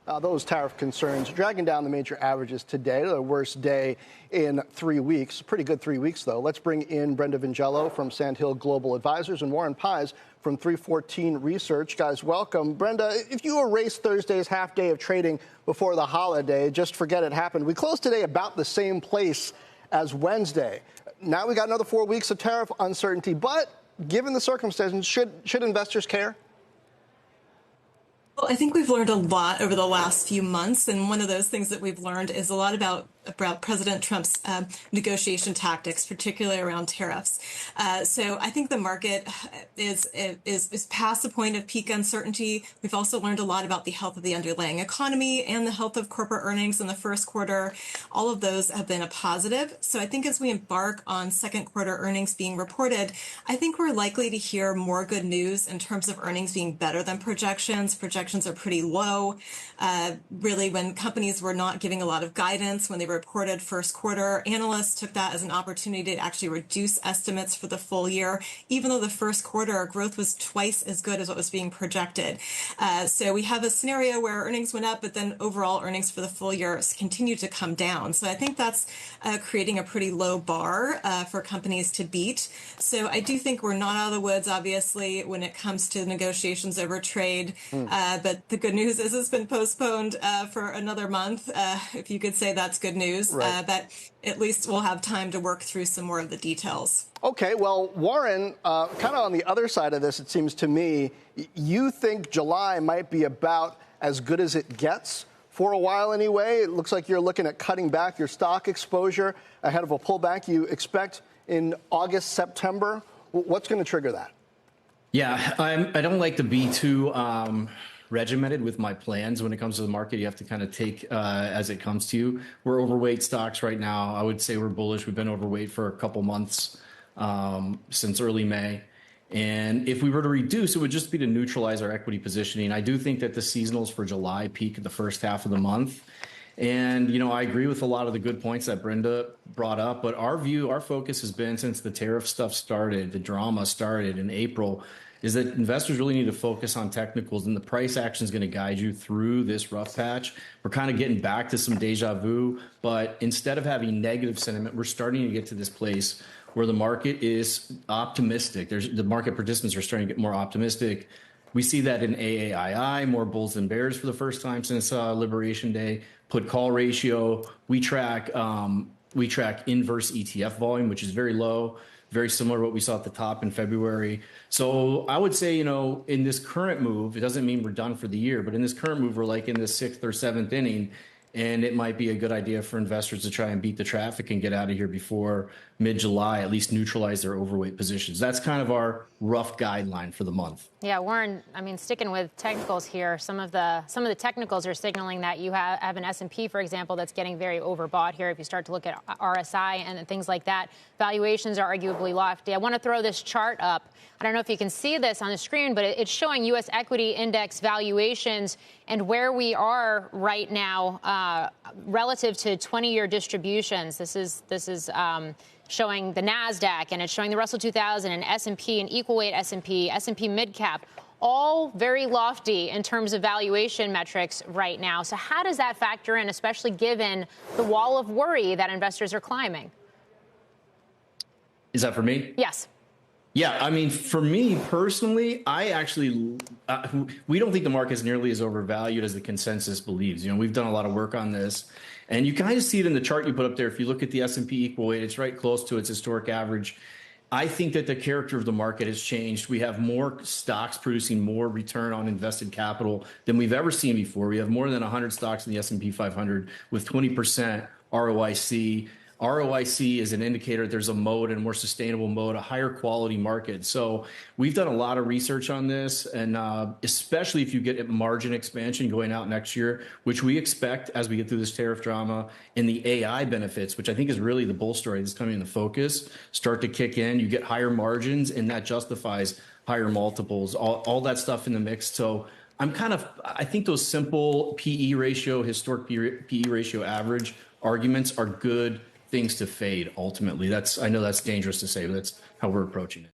Those tariff concerns dragging down the major averages today, the worst day in 3 weeks. Pretty good 3 weeks, though. Let's bring in Brenda Vingiello from Sandhill Global Advisors and Warren Pies from 314 Research. Guys, welcome. Brenda, if you erase Thursday's half day of trading before the holiday, just forget it happened. We closed today about the same place as Wednesday. Now we got another 4 weeks of tariff uncertainty, but given the circumstances, should investors care? Well, I think we've learned a lot over the last few months, and one of those things that we've learned is a lot about President Trump's negotiation tactics, particularly around tariffs. So I think the market is past the point of peak uncertainty. We've also learned a lot about the health of the underlying economy and the health of corporate earnings in the first quarter. All of those have been a positive. So I think as we embark on second quarter earnings being reported, I think we're likely to hear more good news in terms of earnings being better than projections. Projections are pretty low. Really, when companies were not giving a lot of guidance, when they reported first quarter, analysts took that as an opportunity to actually reduce estimates for the full year, even though the first quarter growth was twice as good as what was being projected. So we have a scenario where earnings went up, but then overall earnings for the full year continue to come down. So I think that's creating a pretty low bar for companies to beat. So I do think we're not out of the woods, obviously, when it comes to negotiations over trade. But the good news is it's been postponed for another month, if you could say that's good news. Right. But at least we'll have time to work through some more of the details. Okay, well, Warren, kind of on the other side of this, it seems to me, you think July might be about as good as it gets for a while anyway. It looks like you're looking at cutting back your stock exposure ahead of a pullback you expect in August, September. What's going to trigger that? Yeah, I don't like to be too regimented with my plans when it comes to the market. You have to kind of take as it comes to you. We're overweight stocks right now. I would say we're bullish. We've been overweight for a couple months since early May. And if we were to reduce, it would just be to neutralize our equity positioning. I do think that the seasonals for July peak at the first half of the month. And, you know, I agree with a lot of the good points that Brenda brought up. But our focus has been since the tariff stuff started, the drama started in April, is that investors really need to focus on technicals, and the price action is going to guide you through this rough patch. We're kind of getting back to some deja vu, but instead of having negative sentiment, we're starting to get to this place where the market is optimistic. The market participants are starting to get more optimistic. We see that in AAII, more bulls than bears for the first time since Liberation Day. Put call ratio, we track inverse ETF volume, which is very low. Very similar to what we saw at the top in February. So I would say, you know, in this current move, it doesn't mean we're done for the year, but in this current move, we're like in the 6th or 7th inning, and it might be a good idea for investors to try and beat the traffic and get out of here before mid-July, at least neutralize their overweight positions. That's kind of our rough guideline for the month. Yeah, Warren, I mean, sticking with technicals here, some of the technicals are signaling that you have an S&P, for example, that's getting very overbought here. If you start to look at RSI and things like that, valuations are arguably lofty. I want to throw this chart up. I don't know if you can see this on the screen, but it's showing U.S. equity index valuations and where we are right now relative to 20-year distributions. This is showing the NASDAQ, and it's showing the Russell 2000 and S&P and equal weight S&P midcap, all very lofty in terms of valuation metrics right now. So how does that factor in, especially given the wall of worry that investors are climbing? Is that for me? Yes. Yeah, I mean, for me personally, I actually, we don't think the market is nearly as overvalued as the consensus believes. You know, we've done a lot of work on this, and you kind of see it in the chart you put up there. If you look at the S&P equal weight, it's right close to its historic average. I think that the character of the market has changed. We have more stocks producing more return on invested capital than we've ever seen before. We have more than 100 stocks in the S&P 500 with 20% ROIC. ROIC is an indicator there's a mode, and a more sustainable mode, a higher quality market. So we've done a lot of research on this, and especially if you get margin expansion going out next year, which we expect as we get through this tariff drama, and the AI benefits, which I think is really the bull story that's coming into focus, start to kick in. You get higher margins, and that justifies higher multiples, all that stuff in the mix. So I think those simple PE ratio, historic PE ratio average arguments are good things to fade ultimately. I know that's dangerous to say, but that's how we're approaching it.